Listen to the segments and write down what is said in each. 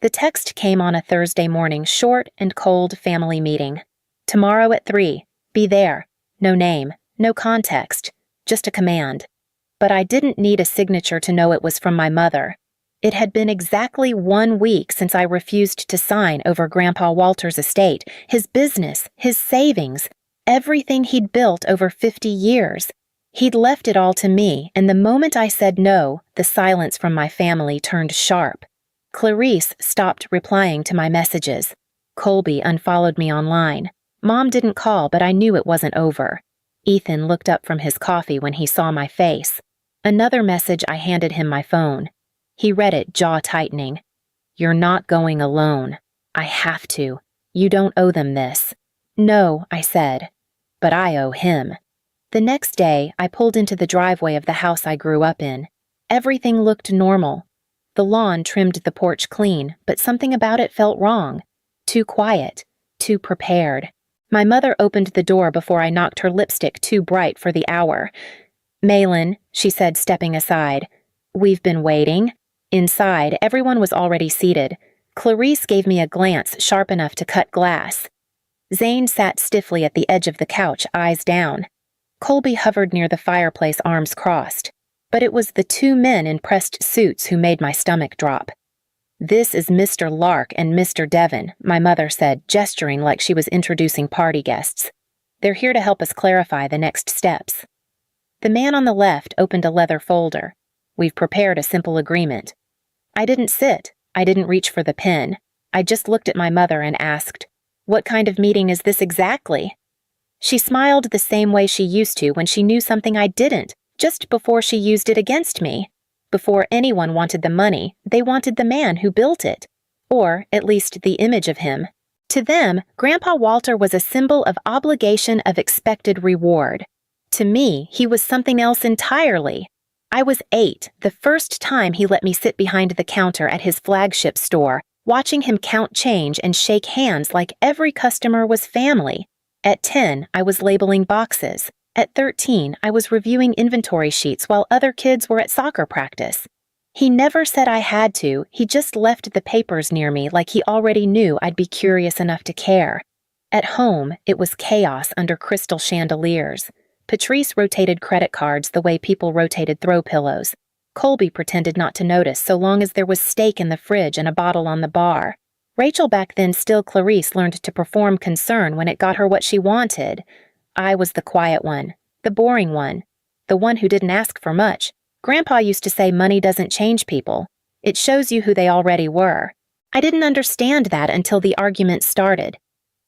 The text came on a Thursday morning, short and cold family meeting. Tomorrow at 3. Be there. No name, no context, just a command. But I didn't need a signature to know it was from my mother. It had been exactly 1 week since I refused to sign over Grandpa Walter's estate, his business, his savings, everything he'd built over 50 years. He'd left it all to me, and the moment I said no, the silence from my family turned sharp. Clarice stopped replying to my messages. Colby unfollowed me online. Mom didn't call, but I knew it wasn't over. Ethan looked up from his coffee when he saw my face. Another message. I handed him my phone. He read it, jaw tightening. You're not going alone. I have to. You don't owe them this. No, I said. But I owe him. The next day, I pulled into the driveway of the house I grew up in. Everything looked normal. The lawn trimmed the porch clean, but something about it felt wrong. Too quiet. Too prepared. My mother opened the door before I knocked her lipstick too bright for the hour. Maelyn, she said, stepping aside. We've been waiting. Inside, everyone was already seated. Clarice gave me a glance sharp enough to cut glass. Zane sat stiffly at the edge of the couch, eyes down. Colby hovered near the fireplace, arms crossed. But it was the 2 men in pressed suits who made my stomach drop. This is Mr. Lark and Mr. Devon, my mother said, gesturing like she was introducing party guests. They're here to help us clarify the next steps. The man on the left opened a leather folder. We've prepared a simple agreement. I didn't sit. I didn't reach for the pen. I just looked at my mother and asked, "What kind of meeting is this exactly?" She smiled the same way she used to when she knew something I didn't, just before she used it against me. Before anyone wanted the money, they wanted the man who built it. Or, at least, the image of him. To them, Grandpa Walter was a symbol of obligation, of expected reward. To me, he was something else entirely. I was 8, the first time he let me sit behind the counter at his flagship store, watching him count change and shake hands like every customer was family. At 10, I was labeling boxes. At 13, I was reviewing inventory sheets while other kids were at soccer practice. He never said I had to, he just left the papers near me like he already knew I'd be curious enough to care. At home, it was chaos under crystal chandeliers. Patrice rotated credit cards the way people rotated throw pillows. Colby pretended not to notice so long as there was steak in the fridge and a bottle on the bar. Rachel, back then still Clarice, learned to perform concern when it got her what she wanted. I was the quiet one, the boring one, the one who didn't ask for much. Grandpa used to say money doesn't change people. It shows you who they already were. I didn't understand that until the argument started.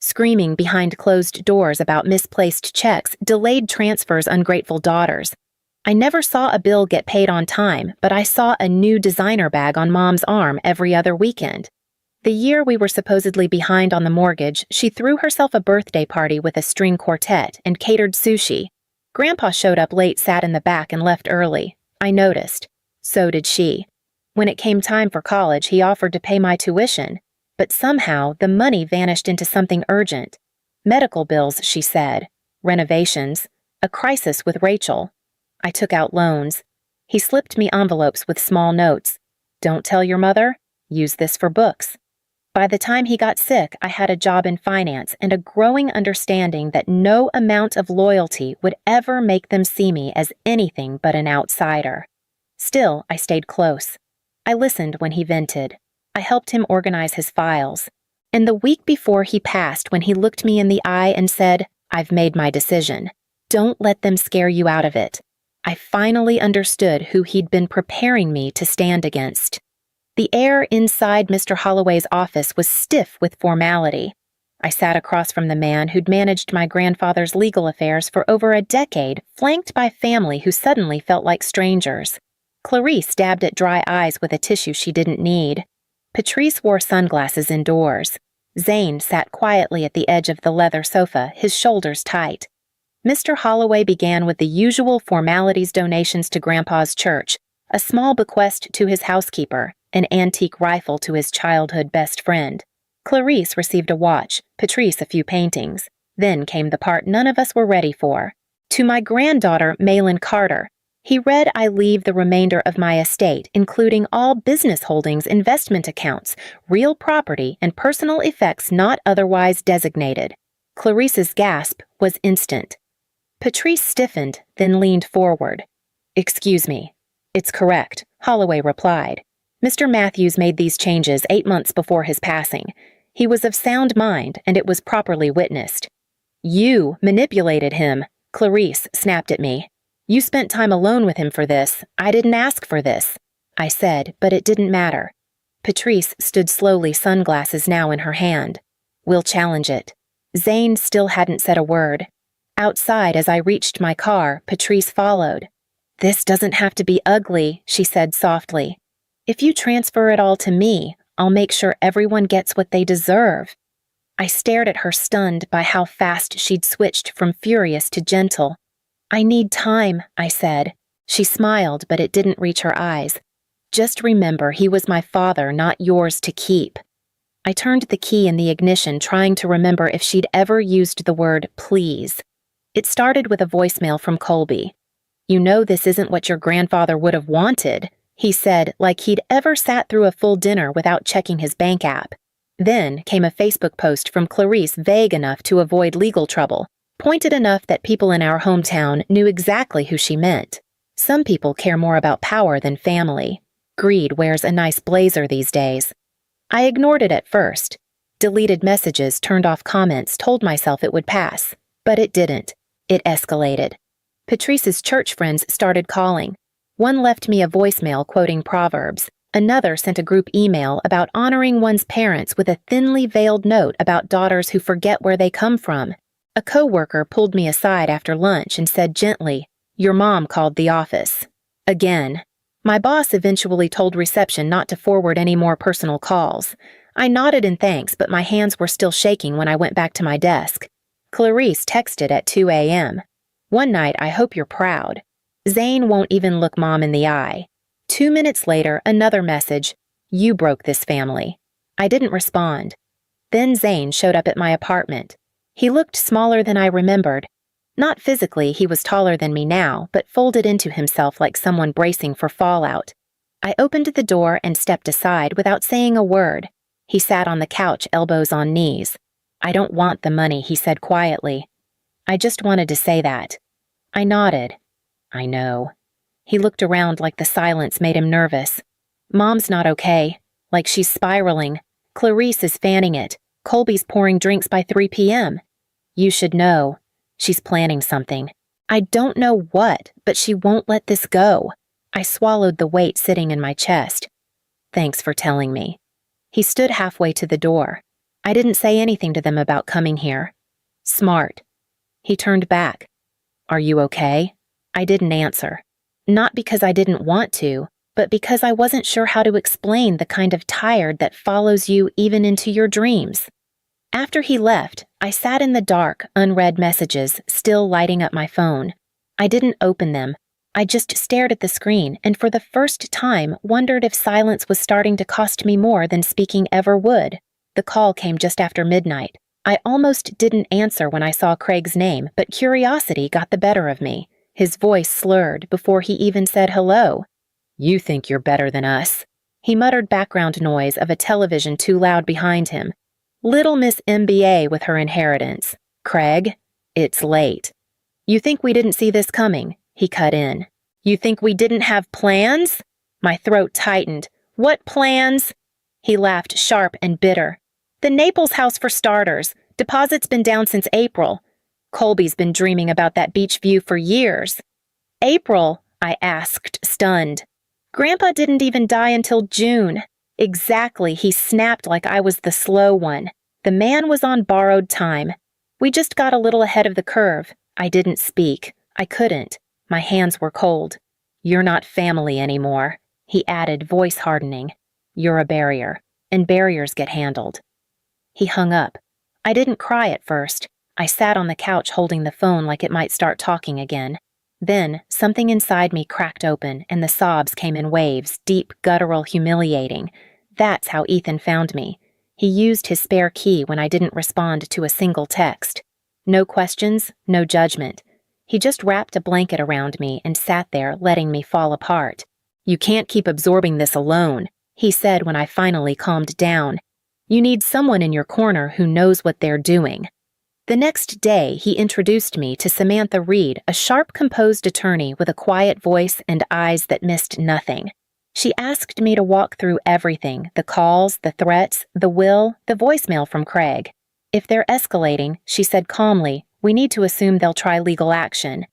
Screaming behind closed doors about misplaced checks, delayed transfers, ungrateful daughters. I never saw a bill get paid on time, but I saw a new designer bag on Mom's arm every other weekend. The year we were supposedly behind on the mortgage, she threw herself a birthday party with a string quartet and catered sushi. Grandpa showed up late, sat in the back, and left early. I noticed. So did she. When it came time for college, he offered to pay my tuition. But somehow, the money vanished into something urgent. Medical bills, she said. Renovations. A crisis with Rachel. I took out loans. He slipped me envelopes with small notes. Don't tell your mother. Use this for books. By the time he got sick, I had a job in finance and a growing understanding that no amount of loyalty would ever make them see me as anything but an outsider. Still, I stayed close. I listened when he vented. I helped him organize his files. And the week before he passed, when he looked me in the eye and said, "I've made my decision. Don't let them scare you out of it," I finally understood who he'd been preparing me to stand against. The air inside Mr. Holloway's office was stiff with formality. I sat across from the man who'd managed my grandfather's legal affairs for over a decade, flanked by family who suddenly felt like strangers. Clarice dabbed at dry eyes with a tissue she didn't need. Patrice wore sunglasses indoors. Zane sat quietly at the edge of the leather sofa, his shoulders tight. Mr. Holloway began with the usual formalities: donations to Grandpa's church, a small bequest to his housekeeper, an antique rifle to his childhood best friend. Clarice received a watch, Patrice a few paintings. Then came the part none of us were ready for. To my granddaughter, Maelyn Carter. He read I leave the remainder of my estate, including all business holdings, investment accounts, real property, and personal effects not otherwise designated. Clarice's gasp was instant. Patrice stiffened, then leaned forward. "Excuse me." "It's correct," Holloway replied. "Mr. Matthews made these changes 8 months before his passing. He was of sound mind, and it was properly witnessed." "You manipulated him," Clarice snapped at me. "You spent time alone with him for this. I didn't ask for this," I said, but it didn't matter. Patrice stood slowly, sunglasses now in her hand. "We'll challenge it." Zane still hadn't said a word. Outside, as I reached my car, Patrice followed. "This doesn't have to be ugly," she said softly. "If you transfer it all to me, I'll make sure everyone gets what they deserve." I stared at her, stunned by how fast she'd switched from furious to gentle. "I need time," I said. She smiled, but it didn't reach her eyes. "Just remember, he was my father, not yours to keep." I turned the key in the ignition, trying to remember if she'd ever used the word please. It started with a voicemail from Colby. "You know this isn't what your grandfather would have wanted," he said, like he'd ever sat through a full dinner without checking his bank app. Then came a Facebook post from Clarice, vague enough to avoid legal trouble, pointed enough that people in our hometown knew exactly who she meant. Some people care more about power than family. Greed wears a nice blazer these days. I ignored it at first. Deleted messages, turned off comments, told myself it would pass. But it didn't. It escalated. Patrice's church friends started calling. One left me a voicemail quoting Proverbs. Another sent a group email about honoring one's parents with a thinly veiled note about daughters who forget where they come from. A coworker pulled me aside after lunch and said gently, "Your mom called the office." Again. My boss eventually told reception not to forward any more personal calls. I nodded in thanks, but my hands were still shaking when I went back to my desk. Clarice texted at 2 a.m. "One night, I hope you're proud. Zane won't even look Mom in the eye." 2 minutes later, another message, "You broke this family." I didn't respond. Then Zane showed up at my apartment. He looked smaller than I remembered. Not physically, he was taller than me now, but folded into himself like someone bracing for fallout. I opened the door and stepped aside without saying a word. He sat on the couch, elbows on knees. "I don't want the money," he said quietly. I just wanted to say that. I nodded. "I know." He looked around like the silence made him nervous. "Mom's not okay. Like she's spiraling. Clarice is fanning it. Colby's pouring drinks by 3 p.m. You should know. She's planning something. I don't know what, but she won't let this go." I swallowed the weight sitting in my chest. "Thanks for telling me." He stood halfway to the door. "I didn't say anything to them about coming here." "Smart." He turned back. "Are you okay?" I didn't answer. Not because I didn't want to, but because I wasn't sure how to explain the kind of tired that follows you even into your dreams. After he left, I sat in the dark, unread messages, still lighting up my phone. I didn't open them. I just stared at the screen and for the first time wondered if silence was starting to cost me more than speaking ever would. The call came just after midnight. I almost didn't answer when I saw Craig's name, but curiosity got the better of me. His voice slurred before he even said hello. "You think you're better than us." He muttered background noise of a television too loud behind him. "Little Miss MBA with her inheritance. Craig, it's late." "You think we didn't see this coming?" He cut in. "You think we didn't have plans?" My throat tightened. "What plans?" He laughed, sharp and bitter. "The Naples house for starters. Deposit's been down since April. Colby's been dreaming about that beach view for years." "April?" I asked, stunned. "Grandpa didn't even die until June." Exactly, he snapped like I was the slow one. The man was on borrowed time. "We just got a little ahead of the curve." I didn't speak. I couldn't. My hands were cold. "You're not family anymore," he added, voice hardening. "You're a barrier, and barriers get handled." He hung up. I didn't cry at first. I sat on the couch holding the phone like it might start talking again. Then, something inside me cracked open, and the sobs came in waves, deep, guttural, humiliating. That's how Ethan found me. He used his spare key when I didn't respond to a single text. No questions, no judgment. He just wrapped a blanket around me and sat there, letting me fall apart. "You can't keep absorbing this alone," he said when I finally calmed down. "You need someone in your corner who knows what they're doing." The next day, he introduced me to Samantha Reed, a sharp, composed attorney with a quiet voice and eyes that missed nothing. She asked me to walk through everything: the calls, the threats, the will, the voicemail from Craig. "If they're escalating," she said calmly, "we need to assume they'll try legal action.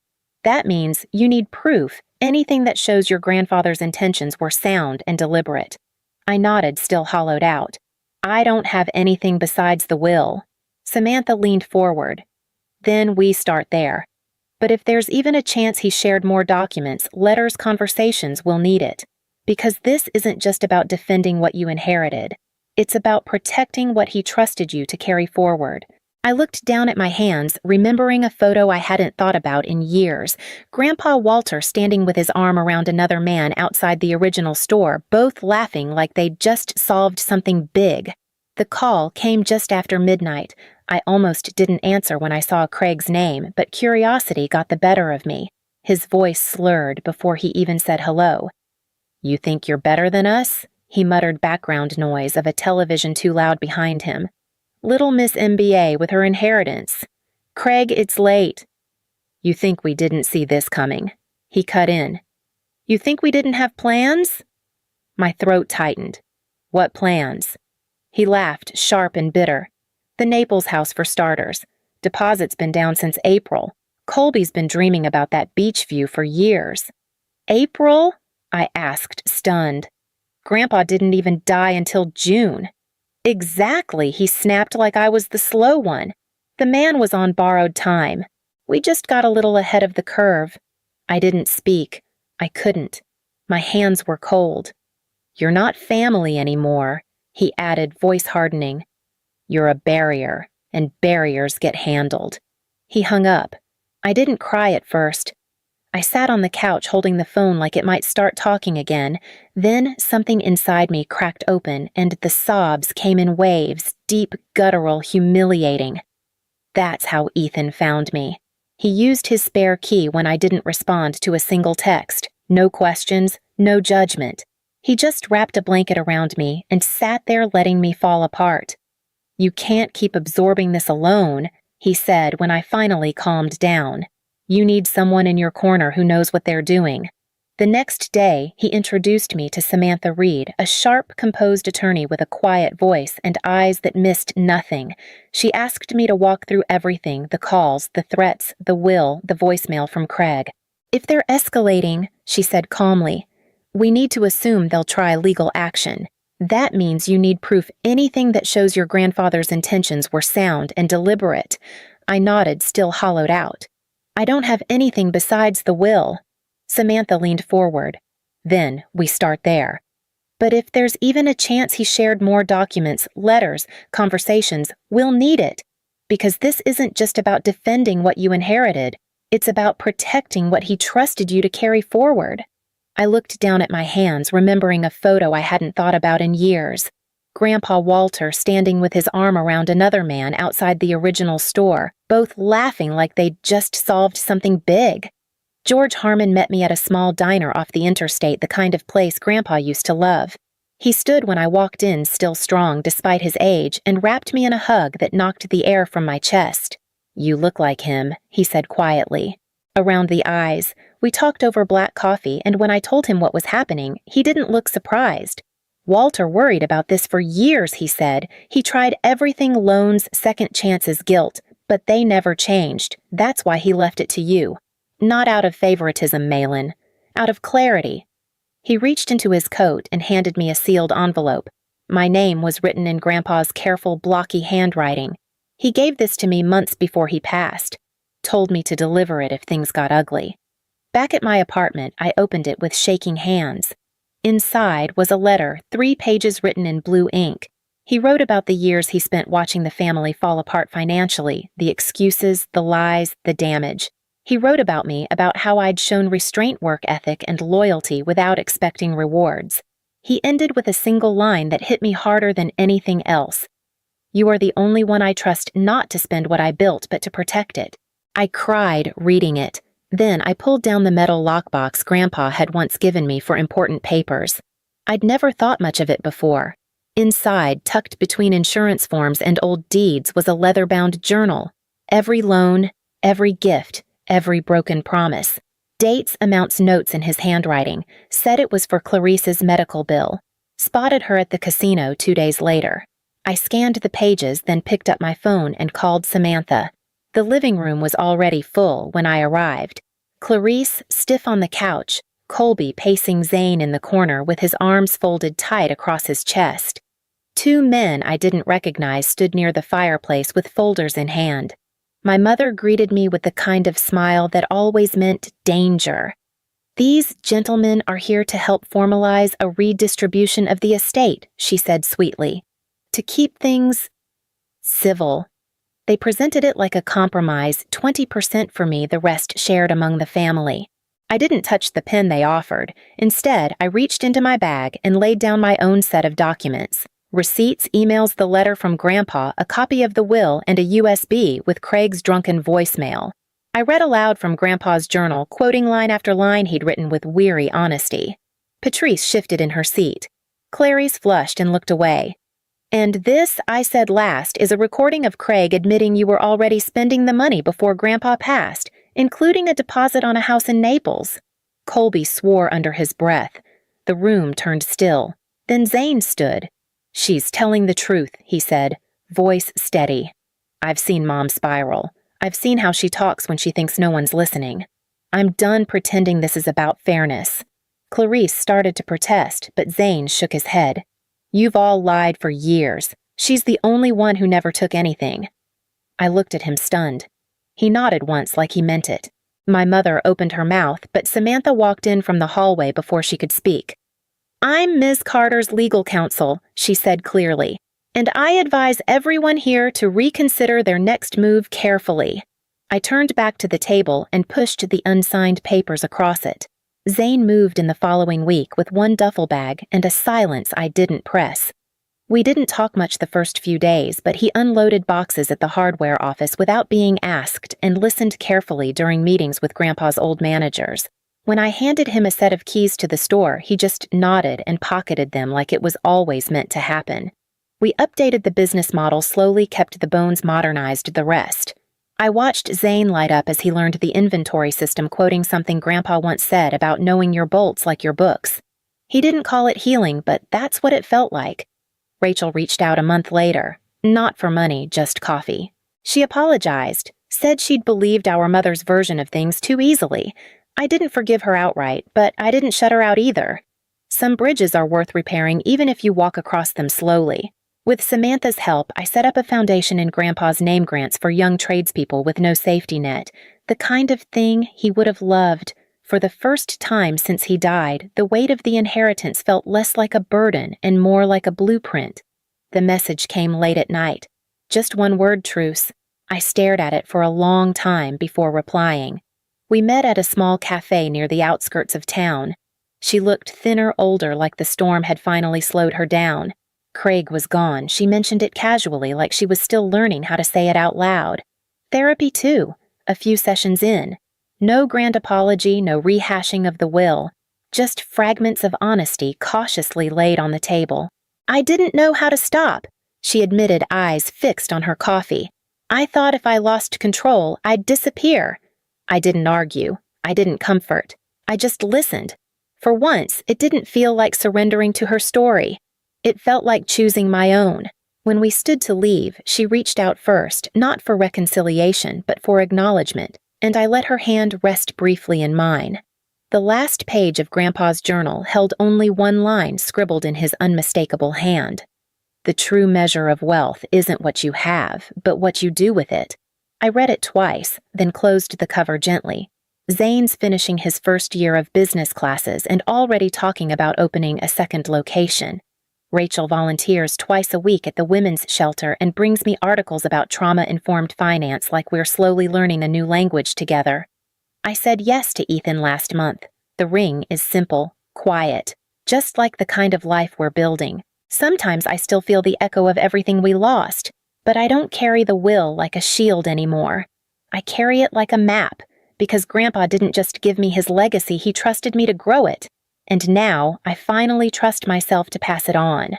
That means you need proof, anything that shows your grandfather's intentions were sound and deliberate." I nodded, still hollowed out. "I don't have anything besides the will." Samantha leaned forward. "Then we start there. But if there's even a chance he shared more documents, letters, conversations, we'll need it. Because this isn't just about defending what you inherited. It's about protecting what he trusted you to carry forward." I looked down at my hands, remembering a photo I hadn't thought about in years. Grandpa Walter standing with his arm around another man outside the original store, both laughing like they'd just solved something big. The call came just after midnight. I almost didn't answer when I saw Craig's name, but curiosity got the better of me. His voice slurred before he even said hello. "You think you're better than us?" he muttered, background noise of a television too loud behind him. "Little Miss MBA with her inheritance. Craig, it's late." "You think we didn't see this coming?" He cut in. "You think we didn't have plans?" My throat tightened. "What plans?" He laughed, sharp and bitter. "The Naples house for starters. Deposit's been down since April. Colby's been dreaming about that beach view for years." "April?" I asked, stunned. "Grandpa didn't even die until June." "Exactly," he snapped like I was the slow one. "The man was on borrowed time. We just got a little ahead of the curve." I didn't speak. I couldn't. My hands were cold. "You're not family anymore," he added, voice hardening. "You're a barrier, and barriers get handled." He hung up. I didn't cry at first. I sat on the couch holding the phone like it might start talking again. Then something inside me cracked open, and the sobs came in waves, deep, guttural, humiliating. That's how Ethan found me. He used his spare key when I didn't respond to a single text. No questions, no judgment. He just wrapped a blanket around me and sat there letting me fall apart. "You can't keep absorbing this alone," he said when I finally calmed down. "You need someone in your corner who knows what they're doing." The next day, he introduced me to Samantha Reed, a sharp, composed attorney with a quiet voice and eyes that missed nothing. She asked me to walk through everything: the calls, the threats, the will, the voicemail from Craig. "If they're escalating," she said calmly, "we need to assume they'll try legal action. That means you need proof, anything that shows your grandfather's intentions were sound and deliberate." I nodded, still hollowed out. "I don't have anything besides the will." Samantha leaned forward. "Then we start there. But if there's even a chance he shared more documents, letters, conversations, we'll need it. Because this isn't just about defending what you inherited. It's about protecting what he trusted you to carry forward." I looked down at my hands, remembering a photo I hadn't thought about in years. Grandpa Walter standing with his arm around another man outside the original store, both laughing like they'd just solved something big. George Harmon met me at a small diner off the interstate, the kind of place Grandpa used to love. He stood when I walked in, still strong despite his age, and wrapped me in a hug that knocked the air from my chest. "You look like him," he said quietly. Around the eyes, we talked over black coffee, and when I told him what was happening, he didn't look surprised. "Walter worried about this for years," he said. "He tried everything: loans, second chances, guilt, but they never changed. That's why he left it to you. Not out of favoritism, Maelyn. Out of clarity." He reached into his coat and handed me a sealed envelope. My name was written in Grandpa's careful, blocky handwriting. He gave this to me months before he passed. Told me to deliver it if things got ugly. Back at my apartment, I opened it with shaking hands. Inside was a letter, 3 pages written in blue ink. He wrote about the years he spent watching the family fall apart financially, the excuses, the lies, the damage. He wrote about me, about how I'd shown restraint, work ethic, and loyalty without expecting rewards. He ended with a single line that hit me harder than anything else. "You are the only one I trust not to spend what I built, but to protect it." I cried reading it. Then I pulled down the metal lockbox Grandpa had once given me for important papers. I'd never thought much of it before. Inside, tucked between insurance forms and old deeds, was a leather-bound journal. Every loan, every gift, every broken promise. Dates, amounts, notes in his handwriting. Said it was for Clarice's medical bill. Spotted her at the casino 2 days later. I scanned the pages, then picked up my phone and called Samantha. The living room was already full when I arrived. Clarice, stiff on the couch, Colby pacing Zane in the corner with his arms folded tight across his chest. 2 men I didn't recognize stood near the fireplace with folders in hand. My mother greeted me with the kind of smile that always meant danger. "These gentlemen are here to help formalize a redistribution of the estate," she said sweetly. "To keep things civil." They presented it like a compromise, 20% for me, the rest shared among the family. I didn't touch the pen they offered. Instead, I reached into my bag and laid down my own set of documents. Receipts, emails, the letter from Grandpa, a copy of the will, and a USB with Craig's drunken voicemail. I read aloud from Grandpa's journal, quoting line after line he'd written with weary honesty. Patrice shifted in her seat. Clarice flushed and looked away. "And this, I said last, is a recording of Craig admitting you were already spending the money before Grandpa passed, including a deposit on a house in Naples." Colby swore under his breath. The room turned still. Then Zane stood. "She's telling the truth," he said, voice steady. "I've seen Mom spiral. I've seen how she talks when she thinks no one's listening. I'm done pretending this is about fairness." Clarice started to protest, but Zane shook his head. "You've all lied for years. She's the only one who never took anything." I looked at him stunned. He nodded once like he meant it. My mother opened her mouth, but Samantha walked in from the hallway before she could speak. "I'm Ms. Carter's legal counsel," she said clearly, "and I advise everyone here to reconsider their next move carefully." I turned back to the table and pushed the unsigned papers across it. Zane moved in the following week with 1 duffel bag and a silence I didn't press. We didn't talk much the first few days, but he unloaded boxes at the hardware office without being asked and listened carefully during meetings with Grandpa's old managers. When I handed him a set of keys to the store, he just nodded and pocketed them like it was always meant to happen. We updated the business model, slowly kept the bones modernized the rest. I watched Zane light up as he learned the inventory system, quoting something Grandpa once said about knowing your bolts like your books. He didn't call it healing, but that's what it felt like. Rachel reached out a month later. Not for money, just coffee. She apologized, said she'd believed our mother's version of things too easily. I didn't forgive her outright, but I didn't shut her out either. Some bridges are worth repairing even if you walk across them slowly. With Samantha's help, I set up a foundation in Grandpa's name grants for young tradespeople with no safety net, the kind of thing he would have loved. For the first time since he died, the weight of the inheritance felt less like a burden and more like a blueprint. The message came late at night. Just 1 word, truce. I stared at it for a long time before replying. We met at a small cafe near the outskirts of town. She looked thinner, older, like the storm had finally slowed her down. Craig was gone. She mentioned it casually, like she was still learning how to say it out loud. Therapy, too, a few sessions in. No grand apology, no rehashing of the will. Just fragments of honesty cautiously laid on the table. "I didn't know how to stop," she admitted, eyes fixed on her coffee. "I thought if I lost control, I'd disappear." I didn't argue. I didn't comfort. I just listened. For once, it didn't feel like surrendering to her story. It felt like choosing my own. When we stood to leave, she reached out first, not for reconciliation, but for acknowledgement, and I let her hand rest briefly in mine. The last page of Grandpa's journal held only 1 line scribbled in his unmistakable hand. "The true measure of wealth isn't what you have, but what you do with it." I read it twice, then closed the cover gently. Zane's finishing his first year of business classes and already talking about opening a 2nd location. Rachel volunteers twice a week at the women's shelter and brings me articles about trauma-informed finance like we're slowly learning a new language together. I said yes to Ethan last month. The ring is simple, quiet, just like the kind of life we're building. Sometimes I still feel the echo of everything we lost, but I don't carry the will like a shield anymore. I carry it like a map, because Grandpa didn't just give me his legacy, he trusted me to grow it. And now, I finally trust myself to pass it on.